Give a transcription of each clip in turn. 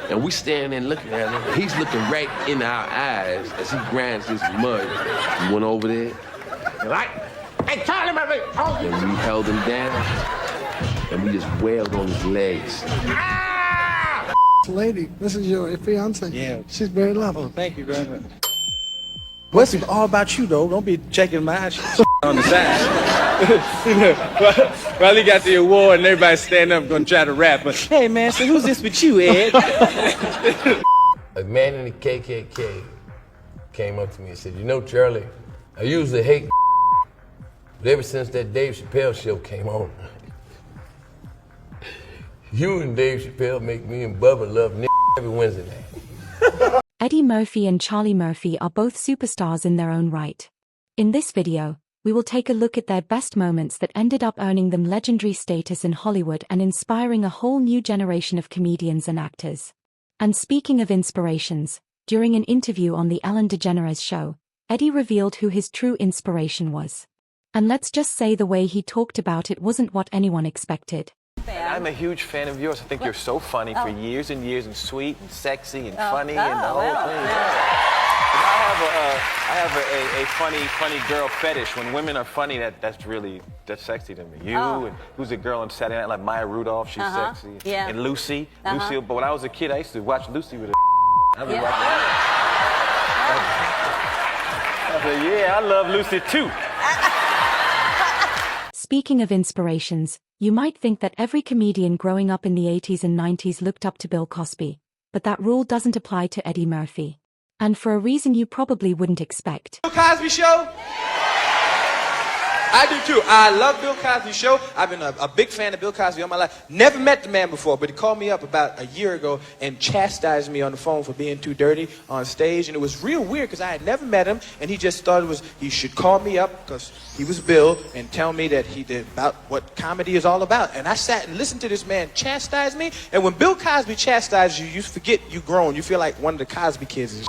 And we standing there looking at him. He's looking right in our eyes as he grinds this mud. We went over there. Like, hey, Charlie, my baby. And we held him down. And we just wailed on his legs. Ah! Lady, this is your fiance. Yeah. She's very lovely. Oh, thank you very much. What's it all about you, though? Don't be checking my shit on the side. You know, while he got the award and everybody stand up gonna try to rap, but hey, man, so who's this with you, Ed? A man in the KKK came up to me and said, you know, Charlie, I usually hate but ever since that Dave Chappelle show came on, you and Dave Chappelle make me and Bubba love every Wednesday night. Eddie Murphy and Charlie Murphy are both superstars in their own right. In this video, we will take a look at their best moments that ended up earning them legendary status in Hollywood and inspiring a whole new generation of comedians and actors. And speaking of inspirations, during an interview on the Ellen DeGeneres show, Eddie revealed who his true inspiration was. And let's just say the way he talked about it wasn't what anyone expected. I'm a huge fan of yours. I think you're so funny for years and years, and sweet and sexy and funny and the whole thing. I have a funny girl fetish. When women are funny, that's sexy to me. You and who's a girl on Saturday Night, like Maya Rudolph, she's sexy. Yeah. And Lucy, Lucy. But when I was a kid, I used to watch Lucy with a. I said, yeah, I love Lucy too. Speaking of inspirations, you might think that every comedian growing up in the 80s and 90s looked up to Bill Cosby, but that rule doesn't apply to Eddie Murphy. And for a reason you probably wouldn't expect. Bill Cosby Show? I do too. I love Bill Cosby Show. I've been a big fan of Bill Cosby all my life. Never met the man before, but he called me up about a year ago and chastised me on the phone for being too dirty on stage. And it was real weird because I had never met him, and he just thought he should call me up because he was Bill and tell me that he did about what comedy is all about. And I sat and listened to this man chastise me. And when Bill Cosby chastises you, you forget you grown. You feel like one of the Cosby kids.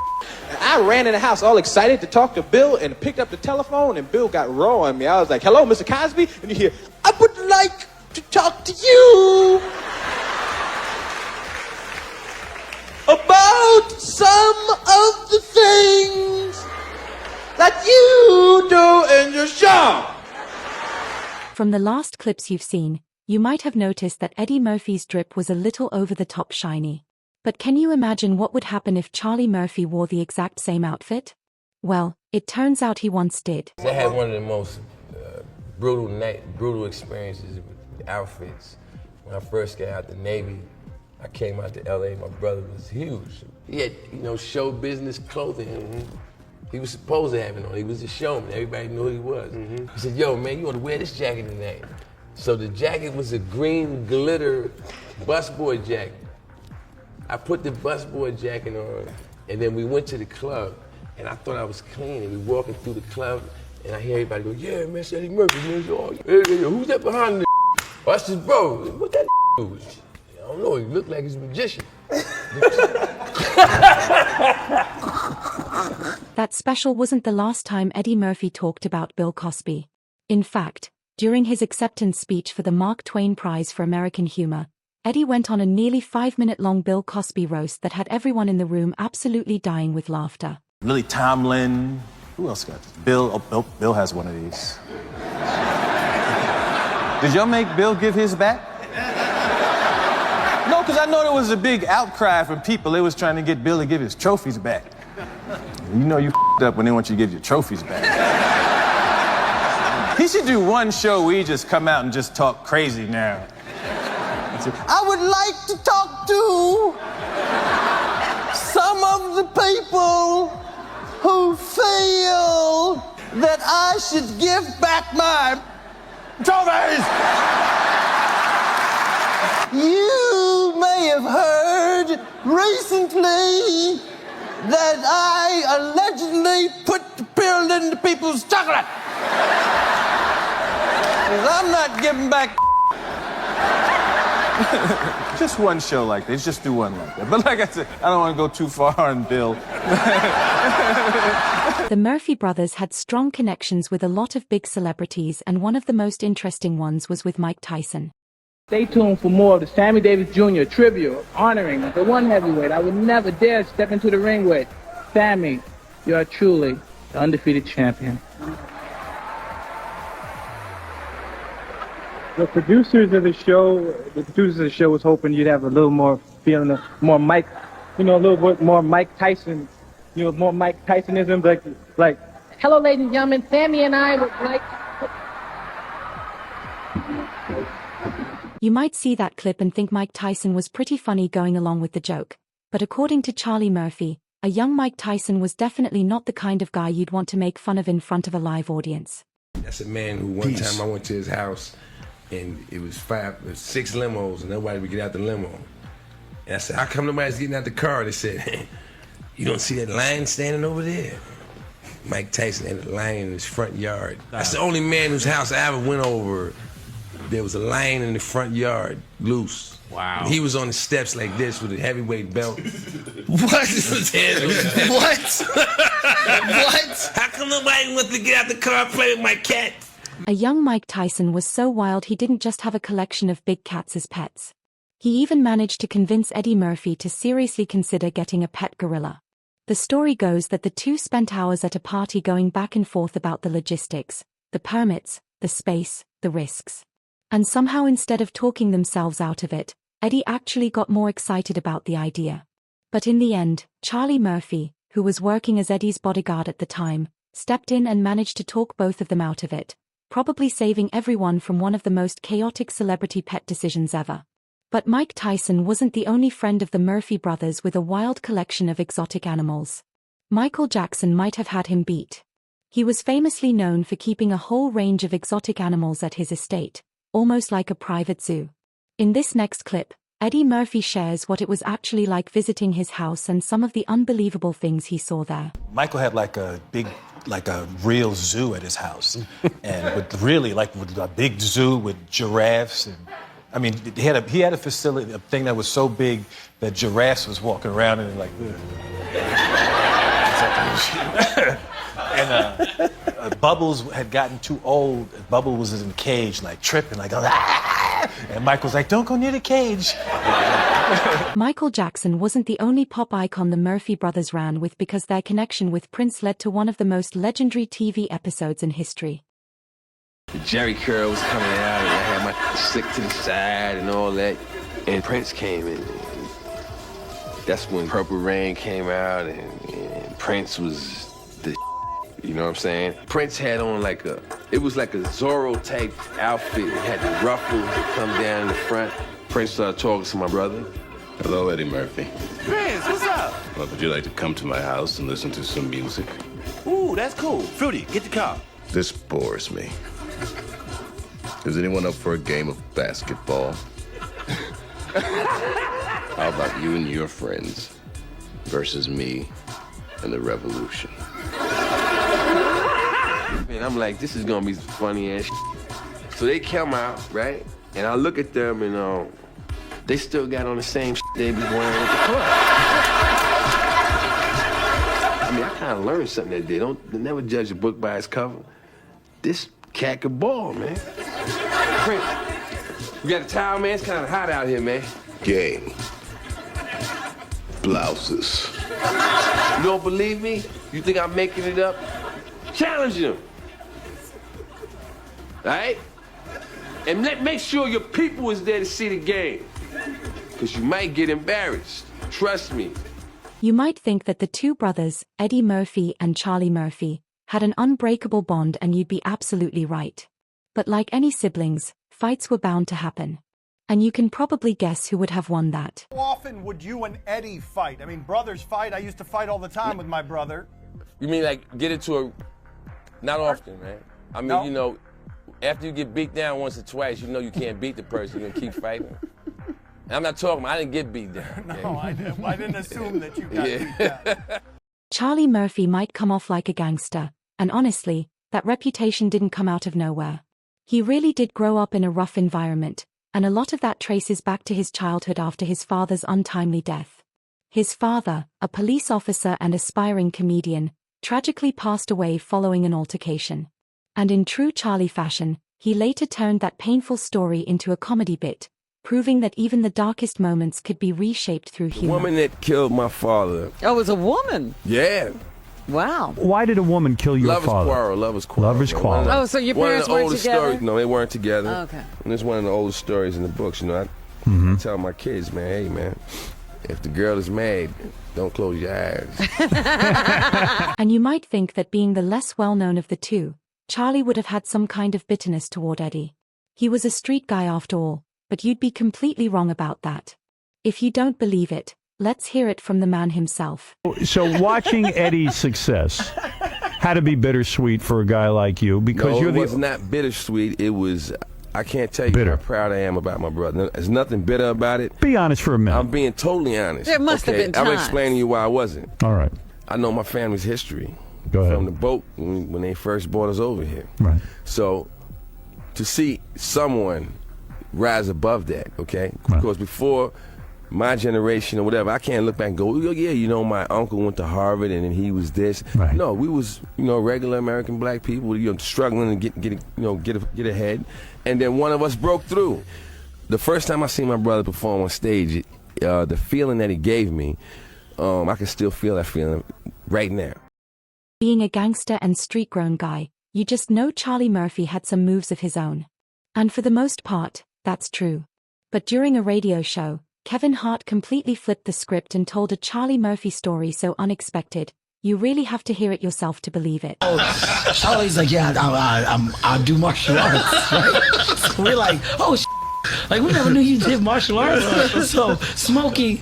And I ran in the house all excited to talk to Bill and picked up the telephone, and Bill got raw on me. I was like, hello, Mr. Cosby? And you hear, I would like to talk to you about some of the things that you do in your show. From the last clips you've seen, you might have noticed that Eddie Murphy's drip was a little over the top shiny. But can you imagine what would happen if Charlie Murphy wore the exact same outfit? Well, it turns out he once did. I had one of the most brutal experiences with outfits. When I first got out the Navy, I came out to LA, my brother was huge. He had, show business clothing. He was supposed to have it on. He was a showman. Everybody knew who he was. He said, yo, man, you ought to wear this jacket tonight. So the jacket was a green glitter busboy jacket. I put the busboy jacket on, and then we went to the club, and I thought I was clean, and we walking through the club, and I hear everybody go, yeah, man, it's Eddie Murphy, man. Hey, who's that behind the Oh, that's his bro. What that do? I don't know, he looked like he's a magician. That special wasn't the last time Eddie Murphy talked about Bill Cosby. In fact, during his acceptance speech for the Mark Twain Prize for American Humor, Eddie went on a nearly 5-minute-long Bill Cosby roast that had everyone in the room absolutely dying with laughter. Lily Tomlin. Who else got this? Bill has one of these. Did y'all make Bill give his back? No, because I know there was a big outcry from people. They was trying to get Bill to give his trophies back. You know you up when they want you to give your trophies back. He should do one show where he just come out and just talk crazy now. I would like to talk to some of the people who feel that I should give back my trophies. You may have heard recently that I allegedly put the pill into people's chocolate. 'Cause I'm not giving back. Just one show like this. Just do one like that. But like I said, I don't want to go too far on Bill. The Murphy brothers had strong connections with a lot of big celebrities, and one of the most interesting ones was with Mike Tyson. Stay tuned for more of the Sammy Davis Jr. tribute honoring the one heavyweight I would never dare step into the ring with. Sammy, you are truly the undefeated champion. The producers of the show was hoping you'd have a little more feeling of more Mike, a little bit more Mike Tyson, more Mike Tysonism, like, hello, ladies and gentlemen, Sammy and I would like. You might see that clip and think Mike Tyson was pretty funny going along with the joke. But according to Charlie Murphy, a young Mike Tyson was definitely not the kind of guy you'd want to make fun of in front of a live audience. That's a man who one time I went to his house and it was 6 limos and nobody would get out the limo. And I said, how come nobody's getting out the car? They said, you don't see that lion standing over there? Mike Tyson had a lion in his front yard. That's the only man whose house I ever went over. There was a lion in the front yard, loose. Wow. And he was on the steps like this with a heavyweight belt. What? What? What? How come nobody wants to get out the car and play with my cat? A young Mike Tyson was so wild he didn't just have a collection of big cats as pets. He even managed to convince Eddie Murphy to seriously consider getting a pet gorilla. The story goes that the two spent hours at a party going back and forth about the logistics, the permits, the space, the risks. And somehow instead of talking themselves out of it, Eddie actually got more excited about the idea. But in the end, Charlie Murphy, who was working as Eddie's bodyguard at the time, stepped in and managed to talk both of them out of it, probably saving everyone from one of the most chaotic celebrity pet decisions ever. But Mike Tyson wasn't the only friend of the Murphy brothers with a wild collection of exotic animals. Michael Jackson might have had him beat. He was famously known for keeping a whole range of exotic animals at his estate, almost like a private zoo. In this next clip, Eddie Murphy shares what it was actually like visiting his house and some of the unbelievable things he saw there. Michael had like a real zoo at his house, and with a big zoo with giraffes. And I mean, he had a facility, a thing that was so big that giraffes was walking around and like. And Bubbles had gotten too old. Bubbles was in the cage, like tripping, like, ah! And Michael's like, don't go near the cage. Michael Jackson wasn't the only pop icon the Murphy brothers ran with, because their connection with Prince led to one of the most legendary TV episodes in history. The Jerry curl was coming out, and I had my stick to the side and all that. And Prince came in. That's when Purple Rain came out, and Prince was the you know what I'm saying? Prince had on it was like a Zorro type outfit. It had the ruffles that come down in the front. Prince started talking to my brother. Hello, Eddie Murphy. Prince, what's up? Well, would you like to come to my house and listen to some music? Ooh, that's cool. Fruity, get the car. This bores me. Is anyone up for a game of basketball? How about you and your friends versus me and the revolution? And I'm like, this is gonna be funny ass shit. So they come out, right? And I look at them and they still got on the same shit they be wearing at the club. I mean, I kind of learned something that day. Don't never judge a book by its cover. This cat could ball, man. Prince, you got a towel, man? It's kind of hot out here, man. Game. Blouses. You don't believe me? You think I'm making it up? Challenge them. All right? And make sure your people is there to see the game. Because you might get embarrassed. Trust me. You might think that the two brothers, Eddie Murphy and Charlie Murphy, had an unbreakable bond, and you'd be absolutely right. But like any siblings, fights were bound to happen. And you can probably guess who would have won that. How often would you and Eddie fight? I mean, brothers fight. I used to fight all the time with my brother. You mean like get into a... Not often, man. I mean, No? you know, after you get beat down once or twice, you know you can't beat the person. You're going to keep fighting. And I'm not talking about, I didn't get beat down. Okay? No, I didn't assume that you got beat down. Charlie Murphy might come off like a gangster, and honestly, that reputation didn't come out of nowhere. He really did grow up in a rough environment, and a lot of that traces back to his childhood after his father's untimely death. His father, a police officer and aspiring comedian, tragically passed away following an altercation. And in true Charlie fashion, he later turned that painful story into a comedy bit, proving that even the darkest moments could be reshaped through The humor. woman that killed my father. Oh, it was a woman. Yeah. Wow. Why did a woman kill your Lovers father? quarrel. Lovers quarrel. Lovers quarrel. Oh, so your One of parents the weren't oldest together? stories. No, they weren't together. Oh, okay. And it's one of the oldest stories in the books. You know, I tell my kids, man, hey, man, if the girl is mad, don't close your eyes. And you might think that being the less well-known of the two, Charlie would have had some kind of bitterness toward Eddie. He was a street guy after all, but you'd be completely wrong about that. If you don't believe it, let's hear it from the man himself. So watching Eddie's success had to be bittersweet for a guy like you because No, you're it was not bittersweet. It was, I can't tell you Bitter. how proud I am about my brother. There's nothing bitter about it. Be honest for a minute. I'm being totally honest. There must have been I'm times. explaining to you why I wasn't. All right. I know my family's history. Go ahead. From the boat when they first brought us over here. Right. So to see someone rise above that, okay? Right. Because before my generation or whatever, I can't look back and go, oh, yeah, you know, my uncle went to Harvard and then he was this. Right. No, we was, you know, regular American black people, you know, struggling to get ahead. And then one of us broke through. The first time I seen my brother perform on stage, the feeling that he gave me, I can still feel that feeling right now. Being a gangster and street-grown guy, you just know Charlie Murphy had some moves of his own. And for the most part, that's true. But during a radio show, Kevin Hart completely flipped the script and told a Charlie Murphy story so unexpected, you really have to hear it yourself to believe it. Oh, Charlie's like, yeah, I do martial arts, right? So we're like, oh, like we never knew you did martial arts. So Smokey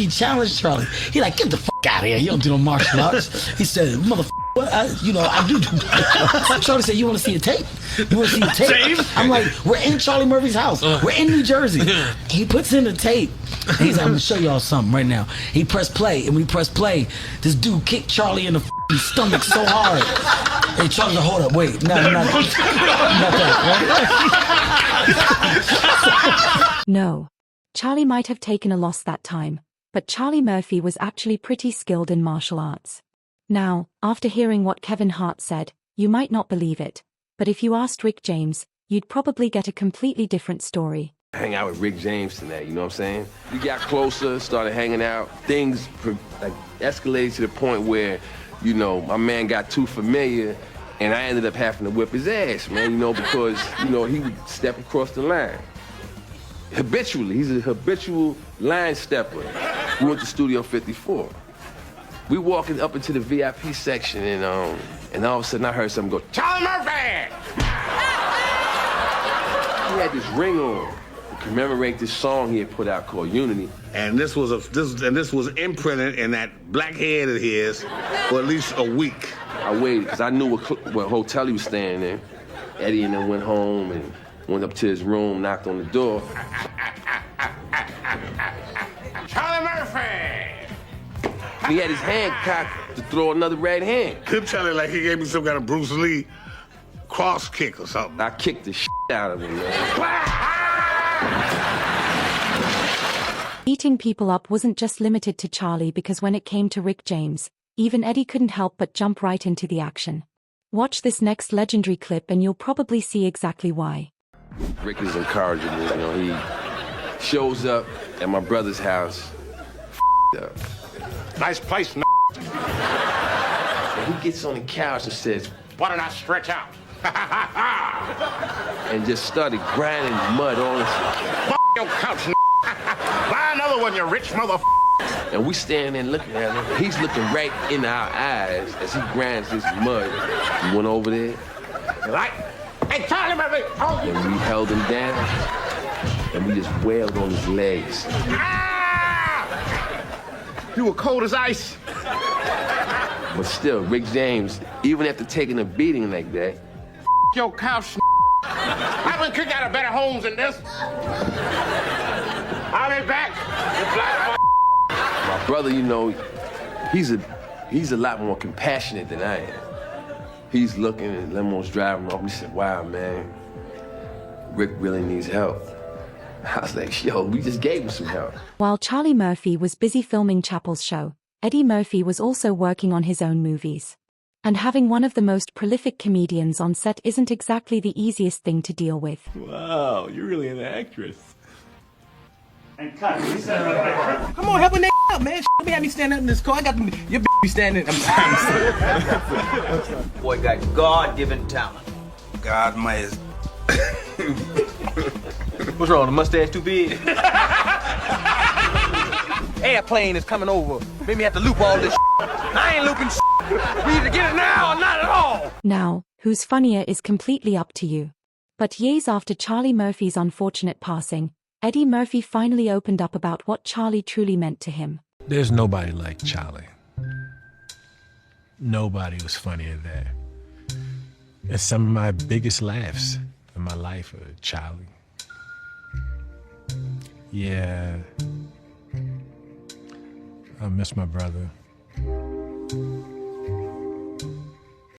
challenged Charlie. He like, get the fuck out of here. You don't do no martial arts. He said, motherfucker, what? I do martial arts. Charlie said, you want to see a tape? You want to see a tape? I'm like, we're in Charlie Murphy's house. We're in New Jersey. He puts in the tape. He's like, I'm gonna show y'all something right now. He pressed play, and we pressed play. This dude kicked Charlie in the stomach so hard. Hey, Charlie's like, hold up, wait, not that. No. Charlie might have taken a loss that time, but Charlie Murphy was actually pretty skilled in martial arts. Now, after hearing what Kevin Hart said, you might not believe it, but if you asked Rick James, you'd probably get a completely different story. Hang out with Rick James tonight, you know what I'm saying? We got closer, started hanging out. Things like escalated to the point where, you know, my man got too familiar and I ended up having to whip his ass, man, you know, because, you know, he would step across the line. Habitually, he's a habitual line stepper. We went to Studio 54. We walking up into the VIP section and all of a sudden I heard something go, Charlie Murphy! He had this ring on. Commemorate this song he had put out called Unity. And this was imprinted in that black head of his for at least a week. I waited because I knew what hotel he was staying in. Eddie and then went home and went up to his room, knocked on the door. Charlie Murphy! He had his hand cocked to throw another right hand. Could tell it like he gave me some kind of Bruce Lee cross kick or something. I kicked the shit out of him, man. Beating people up wasn't just limited to Charlie because when it came to Rick James, even Eddie couldn't help but jump right into the action. Watch this next legendary clip and you'll probably see exactly why. Rick is incorrigible, you know, he shows up at my brother's house, up. Nice place, And he gets on the couch and says, why don't I stretch out? and just started grinding mud on us. Your couch, buy another one, you rich mother. And we standing there looking at him. He's looking right in our eyes as he grinds this mud. We went over there. Like, hey, Charlie Murphy! And we held him down. And we just wailed on his legs. You were cold as ice. But still, Rick James, even after taking a beating like that, your couch. I haven't kicked out of better homes than this. I'll be back. You black my brother, you know, he's a lot more compassionate than I am. He's looking and limos driving off. He said, wow, man, Rick really needs help. I was like, yo, we just gave him some help. While Charlie Murphy was busy filming Chappelle's show, Eddie Murphy was also working on his own movies. And having one of the most prolific comedians on set isn't exactly the easiest thing to deal with. Wow, you're really an actress. And cut. Come on, help a nigga out, man. Don't be having me stand up in this car. I got your be standing. Boy got God-given talent. God, my. What's wrong? The mustache too big? Airplane is coming over. Made me have to loop all this. I ain't looping. We either get it now or not at all. Now, who's funnier is completely up to you. But years after Charlie Murphy's unfortunate passing, Eddie Murphy finally opened up about what Charlie truly meant to him. There's nobody like Charlie. Nobody was funnier there. And some of my biggest laughs in my life are Charlie. Yeah. I miss my brother.